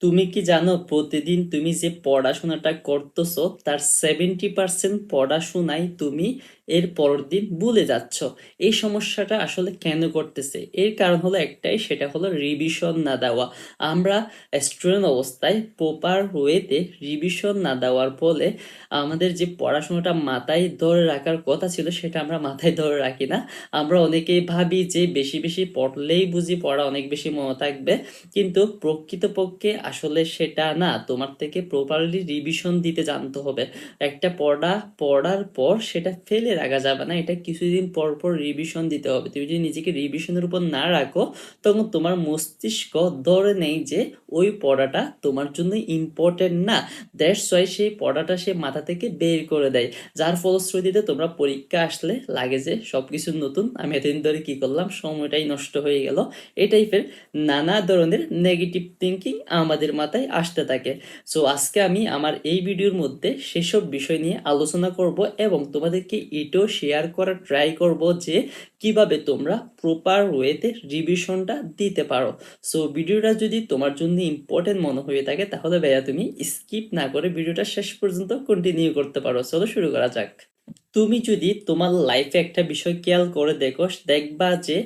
তুমি কি জানো প্রতিদিন তুমি যে পড়াশোনাটা করতেছো তার 70% পড়াশোনাই তুমি এর পরের দিন ভুলে যাচ্ছ। এই সমস্যাটা আসলে কেন করতেছে? এর কারণ হলো একটাই, সেটা হলো রিভিশন না দেওয়া। আমরা স্টুডেন্ট অবস্থায় প্রপার ওয়েতে রিভিশন না দেওয়ার ফলে আমাদের যে পড়াশোনাটা মাথায় ধরে রাখার কথা ছিল সেটা আমরা মাথায় ধরে রাখি না। আমরা অনেকেই ভাবি যে বেশি বেশি পড়লেই বুঝি পড়া অনেক বেশি মনে থাকবে, কিন্তু প্রকৃতপক্ষে আসলে সেটা না। তোমার থেকে প্রপারলি রিভিশন দিতে জানতে হবে। একটা পড়ার পর সেটা ফেলে রাখা যাবে না, এটা কিছুদিন পর পর রিভিশন দিতে হবে। তুমি যদি নিজেকে রিভিশনের উপর না রাখো, তখন তোমার মস্তিষ্ক ধরে নেই যে ওই পড়াটা তোমার জন্য ইম্পর্টেন্ট না। দ্যাটস ওয়াই সেই পড়াটা সে মাথা থেকে বের করে দেয়, যার ফলশ্রুতিতে তোমরা পরীক্ষা আসলে লাগে যে সবকিছু নতুন, আমি এতদিন ধরে কি করলাম, সময়টাই নষ্ট হয়ে গেল। এই টাইপের নানা ধরনের নেগেটিভ থিঙ্কিং আমাদের মাথায় আসতে থাকে। সো আজকে আমি আমার এই ভিডিওর মধ্যে সেসব বিষয় নিয়ে আলোচনা করব এবং তোমাদেরকে এটাও শেয়ার করার ট্রাই করব যে কিভাবে তোমরা প্রপার ওয়েতে রিভিশনটা দিতে পারো। সো ভিডিওটা যদি তোমার জন্য ইম্পর্টেন্ট মনে হয়ে থাকে তাহলে ভাইয়া তুমি স্কিপ না করে ভিডিওটা শেষ পর্যন্ত কন্টিনিউ করতে পারো। চলো শুরু করা যাক। তুমি যদি তোমার লাইফে একটা বিষয় খেয়াল করে দেখো, দেখবা যে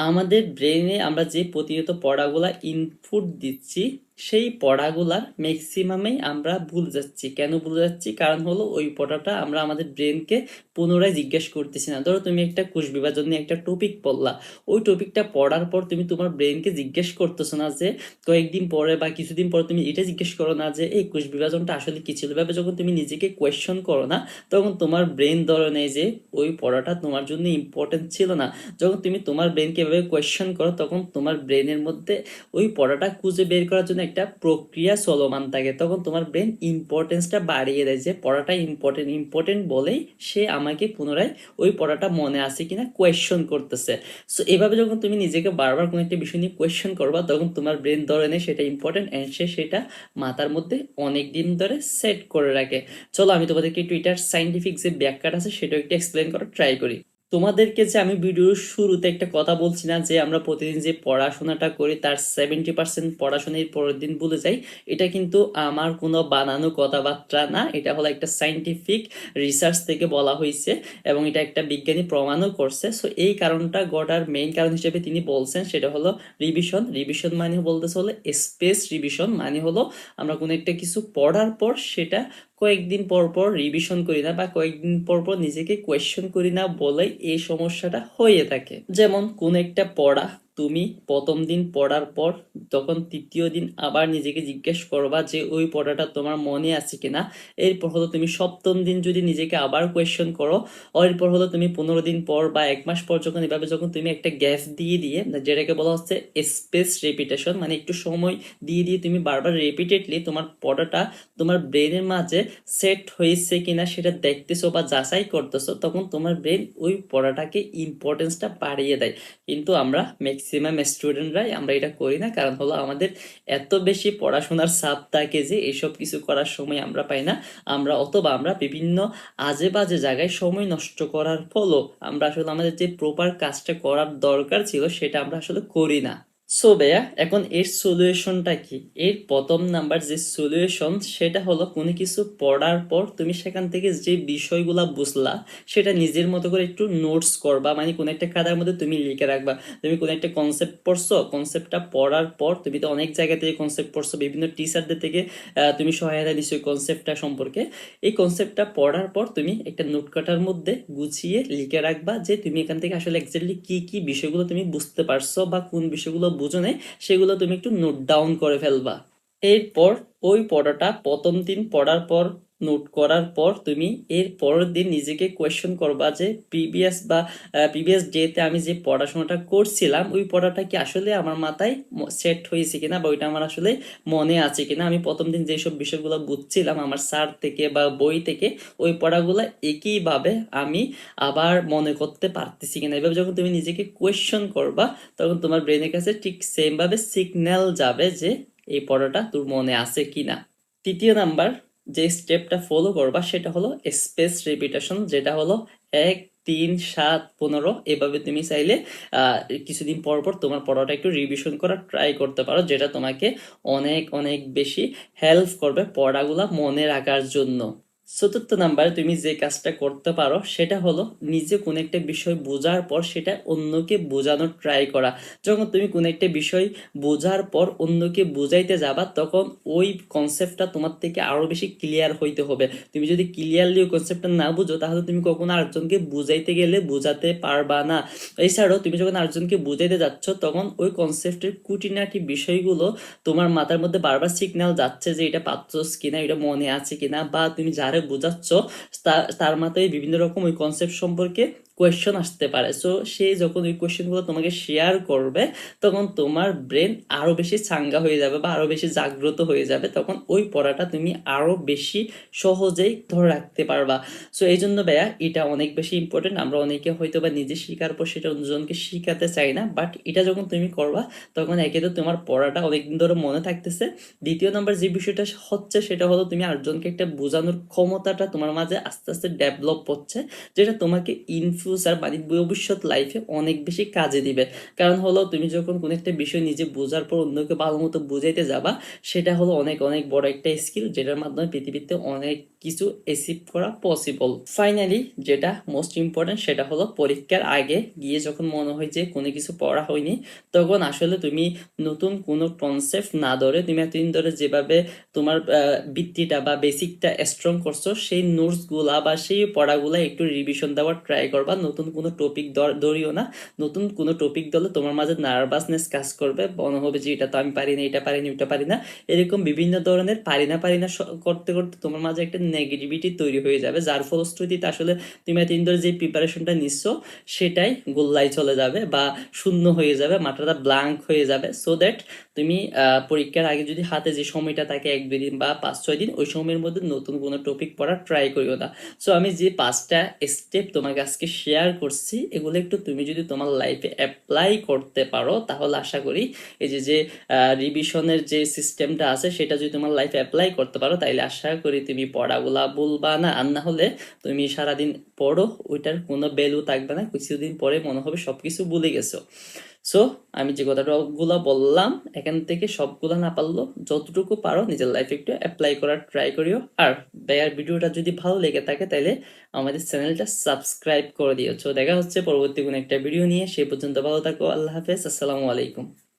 আমাদের ব্রেনে আমরা যে প্রতিনিয়ত পড়াগুলা ইনপুট দিচ্ছি, সেই পড়াগুলার ম্যাক্সিমামেই আমরা ভুলে যাচ্ছি। কেন ভুলে যাচ্ছি? কারণ হলো ওই পড়াটা আমরা আমাদের ব্রেনকে পুনরায় জিজ্ঞেস করতেছি না। ধরো তুমি একটা কোষ বিভাজন নিয়ে একটা টপিক পড়লা, ওই টপিকটা পড়ার পর তুমি তোমার ব্রেনকে জিজ্ঞেস করতেছো না যে কয়েকদিন পরে বা কিছুদিন পরে তুমি এটা জিজ্ঞেস করো না যে এই কোষ বিভাজনটা আসলে কি ছিল। ভাবে যখন তুমি নিজেকে কোয়েশ্চন করো না, তখন তোমার ব্রেন ধরে নেয় যে ওই পড়াটা তোমার জন্য ইম্পর্টেন্ট ছিল না। যখন তুমি তোমার ব্রেনকে এভাবে কোয়েশ্চন করো, তখন তোমার ব্রেনের মধ্যে ওই পড়াটা খুঁজে বের করার জন্য একটা প্রক্রিয়া চলমান থাকে। তখন তোমার ব্রেন ইম্পর্টেন্সটা বাড়িয়ে দেয় যে পড়াটা ইম্পর্টেন্ট ইম্পর্টেন্ট বলেই সে আমাকে পুনরায় ওই পড়াটা মনে আছে কিনা কোয়েশ্চন করতেছে। সো এভাবে যখন তুমি নিজেকে বারবার কোনো একটা বিষয় নিয়ে কোয়েশ্চন করবা, তখন তোমার ব্রেন ধরে নেয় সেটা ইম্পর্টেন্ট অ্যান্ড সে সেটা মাথার মধ্যে অনেক দিন ধরে সেট করে রাখে। চলো আমি তোমাদেরকে একটু এটার সাইন্টিফিক যে ব্যাখ্যাটা আছে সেটা একটু এক্সপ্লেন করার ট্রাই করি। তোমাদেরকে যে আমি ভিডিওর শুরুতে একটা কথা বলছি না যে আমরা প্রতিদিন যে পড়াশোনাটা করি তার 70% পড়াশোনার পরের দিন ভুলে যাই, এটা কিন্তু আমার কোনো বানানো কথাবার্তা না। এটা হলো একটা সাইন্টিফিক রিসার্চ থেকে বলা হয়েছে এবং এটা একটা বিজ্ঞানী প্রমাণও করছে। সো এই কারণটা গড়ার মেইন কারণ হিসেবে তিনি বলছেন সেটা হলো রিভিশন। রিভিশন মানে বলতেছে হলো স্পেস রিভিশন, মানে হলো আমরা কোনো একটা কিছু পড়ার পর সেটা কয়েকদিন পর পর রিভিশন করি না বা কয়েকদিন পর পর নিজেকে কোয়েশ্চেন করি না বলে এই সমস্যাটা হয়ে থাকে। যেমন কোন একটা পড়া তুমি প্রথম দিন পড়ার পর তখন তৃতীয় দিন আবার নিজেকে জিজ্ঞেস করবা যে ওই পড়াটা তোমার মনে আছে কিনা। এরপর হলো তুমি সপ্তম দিন যদি নিজেকে আবার কোয়েশ্চেন করো, এরপর হলো তুমি 15 দিন পর বা 1 মাস পর যখন এভাবে যখন তুমি একটা গ্যাপ দিয়ে দিয়ে, যেটাকে বলা হচ্ছে স্পেস রিপিটেশন, মানে একটু সময় দিয়ে দিয়ে তুমি বারবার রিপিটেডলি তোমার পড়াটা তোমার ব্রেনের মাঝে সেট হয়েছে কিনা সেটা দেখতেছো বা যাচাই করতেছো, তখন তোমার ব্রেন ওই পড়াটাকে ইম্পর্টেন্সটা বাড়িয়ে দেয়। কিন্তু আমরা ম্যাক্সিমাম স্টুডেন্টরাই আমরা এটা করি না, কারণ হলো আমাদের এত বেশি পড়াশোনার চাপ থাকে যে এইসব কিছু করার সময় আমরা পাই না। আমরা বিভিন্ন আজে বাজে জায়গায় সময় নষ্ট করার ফলও আমরা আসলে আমাদের যে প্রপার কাজটা করার দরকার ছিল সেটা আমরা আসলে করি না। সো ভাইয়া, এখন এর সলিউশনটা কি? এর প্রথম নাম্বার যে সলিউশন সেটা হলো কোনো কিছু পড়ার পর তুমি সেখান থেকে যে বিষয়গুলা বুঝলা সেটা নিজের মতো করে একটু নোটস করবা, মানে কোনো একটা খাতার মধ্যে তুমি লিখে রাখবা। তুমি কোনো একটা কনসেপ্ট পড়ছো, কনসেপ্টটা পড়ার পর তুমি তো অনেক জায়গা থেকে কনসেপ্ট পড়ছো, বিভিন্ন টিচারদের থেকে তুমি সহায়তা নিশ্চয় ওই কনসেপ্টটা সম্পর্কে। এই কনসেপ্টটা পড়ার পর তুমি একটা নোট খাতার মধ্যে গুছিয়ে লিখে রাখবা যে তুমি এখান থেকে আসলে এক্স্যাক্টলি কি কি বিষয়গুলো তুমি বুঝতে পারছো বা কোন বিষয়গুলো বুঝো নাই, সেগুলো তুমি একটু নোট ডাউন করে ফেলবা। এরপর ওই পড়াটা প্রথম দিন পড়ার পর নোট করার পর তুমি এর পরের দিন নিজেকে কোয়েশ্চেন করবা যে প্রিভিয়াস ডেতে আমি যে পড়াশোনাটা করছিলাম ওই পড়াটা কি আসলে আমার মাথায় সেট হয়েছে কিনা বা ওইটা আমার আসলে মনে আছে কিনা। আমি প্রথম দিন যেসব বিষয়গুলো বুঝছিলাম আমার স্যার থেকে বা বই থেকে, ওই পড়াগুলো একইভাবে আমি আবার মনে করতে পারতেছি কিনা। এভাবে যখন তুমি নিজেকে কোয়েশ্চেন করবা, তখন তোমার ব্রেনের কাছে ঠিক সেম ভাবে সিগন্যাল যাবে যে এই পড়াটা তোর মনে আছে কিনা। তৃতীয় নাম্বার, যে স্টেপটা ফলো করবা সেটা হলো স্পেস রিপিটেশন, যেটা হলো 1 3 7 15। এভাবে তুমি চাইলে আহ, কিছুদিন পর পর তোমার পড়াটা একটু রিভিশন করার ট্রাই করতে পারো, যেটা তোমাকে অনেক অনেক বেশি হেল্প করবে পড়াগুলা মনে রাখার জন্য। চতুর্থ নাম্বারে তুমি যে কাজটা করতে পারো সেটা হলো নিজে কোন একটা বিষয় বোঝার পর সেটা অন্যকে বোঝানোর ট্রাই করা। যখন তুমি কোন একটা বিষয় বোঝার পর অন্যকে বুঝাইতে যাবা, তখন ওই কনসেপ্টটা তোমার থেকে আরো বেশি ক্লিয়ার হইতে হবে। তুমি যদি ক্লিয়ারলি ওই কনসেপ্টটা না বুঝো, তাহলে তুমি কখনো আরেকজনকে বুঝাইতে গেলে বুঝাতে পারবা না। এছাড়াও তুমি যখন আরেকজনকে বুঝাইতে যাচ্ছ, তখন ওই কনসেপ্টের খুঁটিনাটি বিষয়গুলো তোমার মাথার মধ্যে বারবার সিগন্যাল যাচ্ছে যে এটা পাচ্ছস কিনা, এটা মনে আছে কিনা, বা তুমি যারে বোঝাচ্ছ তার মাথায় বিভিন্ন রকম ওই কনসেপ্ট সম্পর্কে কোয়েশ্চন আসতে পারে। সো সে যখন ওই কোয়েশ্চেনগুলো তোমাকে শেয়ার করবে, তখন তোমার ব্রেন আরো বেশি চাঙ্গা হয়ে যাবে বা আরো বেশি জাগ্রত হয়ে যাবে, তখন ওই পড়াটা তুমি আরো বেশি সহজেই ধরে রাখতে পারবা। সো এই জন্য ভাইয়া এটা অনেক বেশি ইম্পর্টেন্ট। আমরা অনেকে হয়তো বা নিজে শিকার পর সেটা অন্যজনকে শিখাতে চাই না, বাট এটা যখন তুমি করবা, তখন একে তো তোমার পড়াটা অনেকদিন ধরে মনে থাকতেছে। দ্বিতীয় নাম্বার যে বিষয়টা হচ্ছে সেটা হলো তুমি আরেকজনকে একটা বোঝানোর ক্ষমতাটা তোমার মাঝে আস্তে আস্তে ডেভেলপ হচ্ছে, যেটা তোমাকে ইন ফিউচার মানে ভবিষ্যৎ লাইফে অনেক বেশি কাজে দিবে। কারণ হলো তুমি যখন কোনো একটা বিষয় নিজে বোঝার পর অন্যকে ভালো মতো বুঝাইতে যাবা, সেটা হলো অনেক অনেক বড় একটা স্কিল, যেটার মাধ্যমে পৃথিবীতে অনেক কিছু অ্যাচিভ করা পসিবল। ফাইনালি যেটা মোস্ট ইম্পর্টেন্ট সেটা হলো পরীক্ষার আগে গিয়ে যখন মনে হয় যে কোনো কিছু পড়া হয়নি, তখন আসলে তুমি নতুন কোনো কনসেপ্ট না ধরে তুমি এতদিন ধরে যেভাবে তোমার ভিত্তিটা বা বেসিকটা স্ট্রং করছো, সেই নোটস গুলা বা সেই পড়াগুলা একটু রিভিশন দেওয়ার ট্রাই করবা। নতুন কোনো টপিক ধরিও না। নতুন কোনো টপিক ধরলে তোমার মাঝে নার্ভাসনেস কাজ করবে, মনে হবে যে এটা তো আমি পারি না, এটা পারি না, ওটা পারি না, এরকম বিভিন্ন ধরনের পারি না করতে করতে তোমার মাঝে একটা নেগেটিভিটি তৈরি হয়ে যাবে, যার ফলশ্রুতিতে আসলে তুমি এতদিন ধরে যে প্রিপারেশনটা নিচ্ছ সেটাই গোল্লায় চলে যাবে বা শূন্য হয়ে যাবে, মাথাটা ব্ল্যাঙ্ক হয়ে যাবে। সো দ্যাট তুমি পরীক্ষার আগে যদি হাতে যে সময়টা থাকে 1 2 দিন বা 5 6 দিন, ওই সময়ের মধ্যে নতুন কোনো টপিক পড়ার ট্রাই করিও না। সো আমি যে 5টা স্টেপ তোমাকে আজকে শেয়ার করছি, এগুলো একটু তুমি যদি তোমার লাইফে অ্যাপ্লাই করতে পারো, তাহলে আশা করি এই যে যে রিভিশনের যে সিস্টেমটা আছে সেটা যদি তোমার লাইফে অ্যাপ্লাই করতে পারো, তাইলে আশা করি তুমি পড়াগুলা ভুলবা না। আর না হলে তুমি সারাদিন পড়ো, ওইটার কোনো ভ্যালু থাকবে না, কিছুদিন পরে মনে হবে সবকিছু ভুলে গেছো। সো আমি যে কথাগুলো বললাম এখান থেকে সবগুলা না পারলো যতটুকু পারো নিজের লাইফে একটু অ্যাপ্লাই করার ট্রাই করিও। আর ভাইয়ার ভিডিওটা যদি ভালো লেগে থাকে তাহলে আমাদের চ্যানেলটা সাবস্ক্রাইব করে দিও। তো দেখা হচ্ছে পরবর্তী কোনো একটা ভিডিও নিয়ে, সে পর্যন্ত ভালো থাকো। আল্লাহ হাফেজ, আসসালামু আলাইকুম।